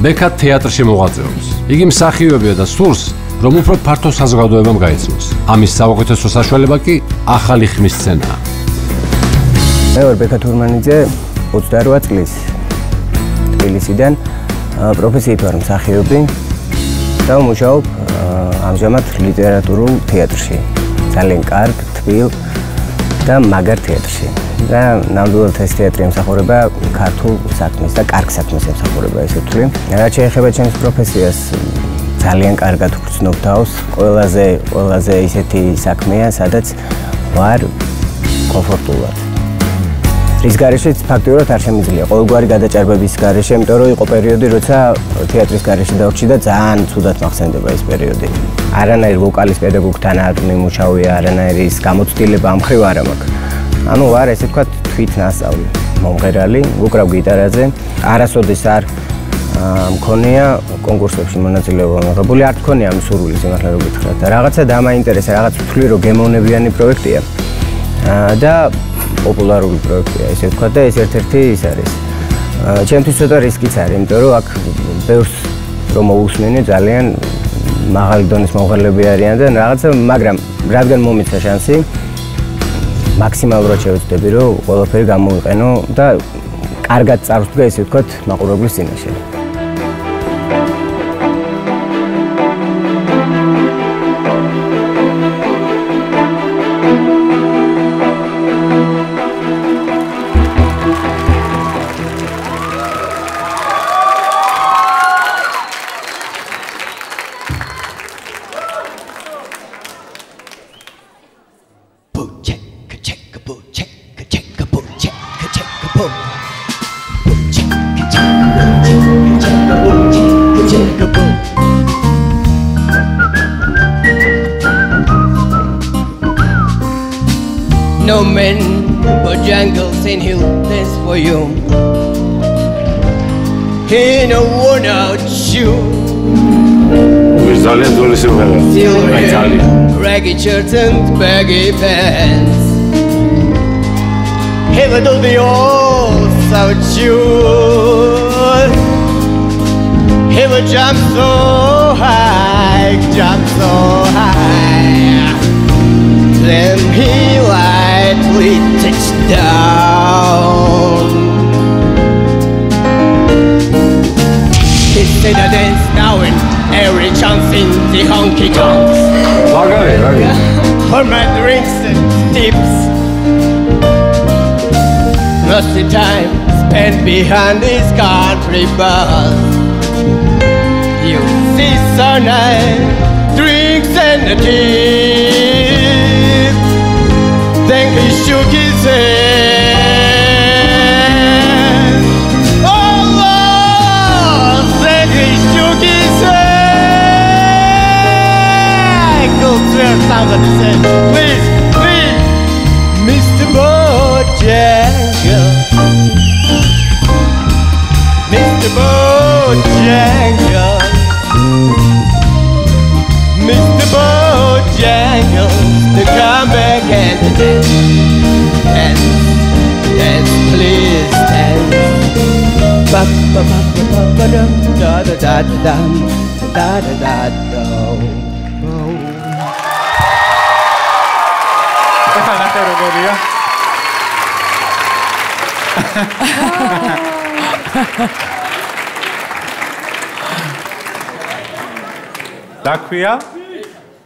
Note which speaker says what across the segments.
Speaker 1: ბექა თეატრში მოღვაწეობს. იგი მსახიობია და სურს, რომ უფრო ფართო საზოგადოებამ გაიცნოს. ამის საუკეთესო საშუალება კი ახალი ხმის სცენაა.
Speaker 2: მე ვარ ბექა თურმანიძე, 28 წლის თბილისიდან, პროფესიით ვარ მსახიობი და ვმუშაობ ამჟამად ლიტერატურულ თეატრში. ძალიან კარგ, თბილ და მაგარ თეატრში. და ნამდვილად ეს თეატრი ემსახურება ქართულ საქმეს და კარგ საქმეს ემსახურება, ესე ვთვლი. რაც შეეხება ჩემს პროფესიას, ძალიან კარგად ვგრძნობ თავს. ყველაზე ისეთი საქმეა, სადაც ვარ კომფორტულად. რის გარეშეც ფაქტიურად არ შემიძლია ყოველგვარი გადაჭარბების გარეშე, იმიტომ რომ იყო პერიოდი, როცა თეატრის გარეშე დავჭი და ძალიან ცუდად მახსენდება ეს პერიოდი. არანაირ ვოკალის პედაგოგთან არ მიმუშავია, არანაირ ის გამოცდილება ამ მხრივ არ მაქვს. ანუ ვარ ესე ვთქვათ თვითნასწავლი, მომღერალი, ვუკრავ გიტარაზე. არასოდეს არ მქონია კონკურსებში მონაწილეობა მიღებული, არ მქონია ამ სურვილი სიმართლე რომ გითხრათ. რაღაცა დამაინტერესა, რაღაც ვთვლი რომ გემოვნებიანი პროექტია და პოპულარული პროექტია, ესე ვთქვათ და ეს ერთ-ერთი ის არის. ჩემთვის ცოტა რისკიც არის, იმიტომ რომ აქ ბევრს რომ მოусმინე ძალიან მაღალი დონის მომღერლები არიან და რაღაცა, მაგრამ რადგან მომიცა შანსი, მაქსიმალურად შევეცდები, რომ ყველაფერი გამოვიყენო და კარგად წარვდგა, ესე ვთქვათ, მაყურებლის წინაშე.
Speaker 3: No man but jungles and he'll dance for you. He no worn out shoe.
Speaker 1: Who's Italian? Don't listen to me. Italian.
Speaker 3: Raggy shirts and baggy pants. He would do the old South shoes. He would jump so high. Then he lightly touched down. He said I dance now in every chance in the honky tonks. For my drinks and tips. Most of the time spent behind this country bus. You see sun night, drinks and a tip. Then he shook his head. Oh Lord, then he shook his head. Go there, somebody said, please, Mr. Bojangles, Mr. Bojangles, Mr. Bojangles, to come back and dance, please dance. Ba ba ba ba ba da da da da da da da da.
Speaker 4: Ეხლა როგორია? დაქვია?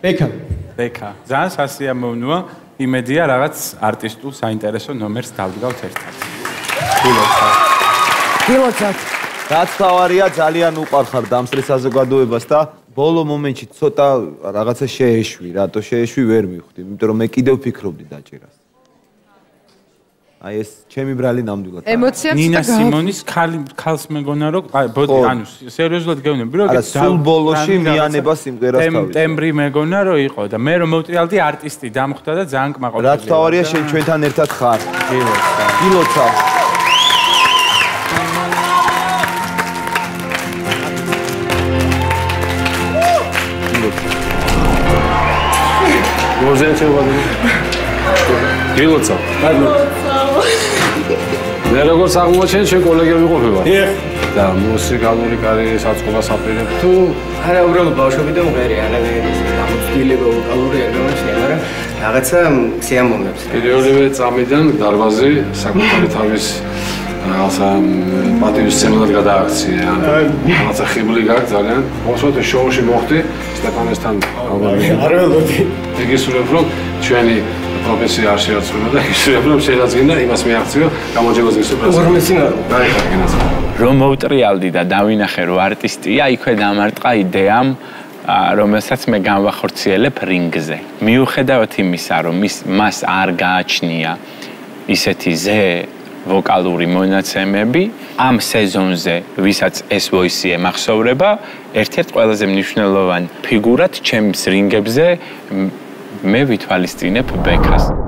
Speaker 3: ბექა.
Speaker 4: ძალიან სასიამოვნოა. იმედია რაღაც არტისტულ საინტერესო ნომერს დავდგავთ ერთად.
Speaker 5: გილოცავთ. რაც თავარია ძალიან უყარხარ დამსწრე საზოგადოებას და ბოლო მომენტში ცოტა რაღაცა შეეშვი, რატო შეეშვი ვერ მივხვდი, იმიტომ რომ მე კიდევ ფიქრობდი დაჭერას. აი ეს ჩემი ბრალი ნამდვილად.
Speaker 6: ემოციაც
Speaker 4: ნინა სიმონის ქალს მეგონა რომ ანუ სერიოზულად გეუბნები რომ
Speaker 5: სულ ბოლოში მიანება სიმღერას თავი.
Speaker 4: ტემბრი მეგონა რომ იყო და მე რომ მოვტრიალდი არტისტი დამხვდა და ძალიან კმაყოფილია.
Speaker 5: რაც თავარია შენ ჩვენთან ერთად ხარ. გილოცავ.
Speaker 1: გილოცავ. მე როგორც აღმოჩენ, ჩვენ კოლეგები ყოფილვართ.
Speaker 6: დიახ.
Speaker 1: და მუსიკალური კარიერის საწყობას აპირებ თუ
Speaker 2: არა, უბრალოდ ბავშვობიდან მღერი, გამოცდილება ვოკალური არ გამაჩნია, მაგრამ რაღაცა სიამოვნებს.
Speaker 1: პირველივე წამიდან დარბაზი საკუთარი თავის რაღაცა პატივისცემად გადააქცია. რაღაცა ხიბლი გაქვს ძალიან. მოსვათ შოუში მოხდი სტეფანესთან ალბათ.
Speaker 6: არ ველოდი.
Speaker 1: იგისურვებ რომ ჩვენი პროფესია არ შეაცვლა და იგისურვებ რომ შეძინა იმას მიაღწიო გამარჯვებას გისურვებ.
Speaker 2: ორმესინა.
Speaker 1: დაიხარგინას.
Speaker 7: რომ მოვტრიალდი და დავინახე რომ არტისტია, იქვე დამარტყა იდეამ რომელსაც მე განვახორციელებ რინგზე. მიუხედავად იმისა, რომ მას არ გააჩნია ისეთი ვოკალური მონაცემები, ამ სეზონზე, ვისაც ეს ვოისი ემახსოვრება, ერთ-ერთ ყველაზე მნიშვნელოვან ფიგურად ჩემს რინგებზე მე ვითვალისწინებ ბექას.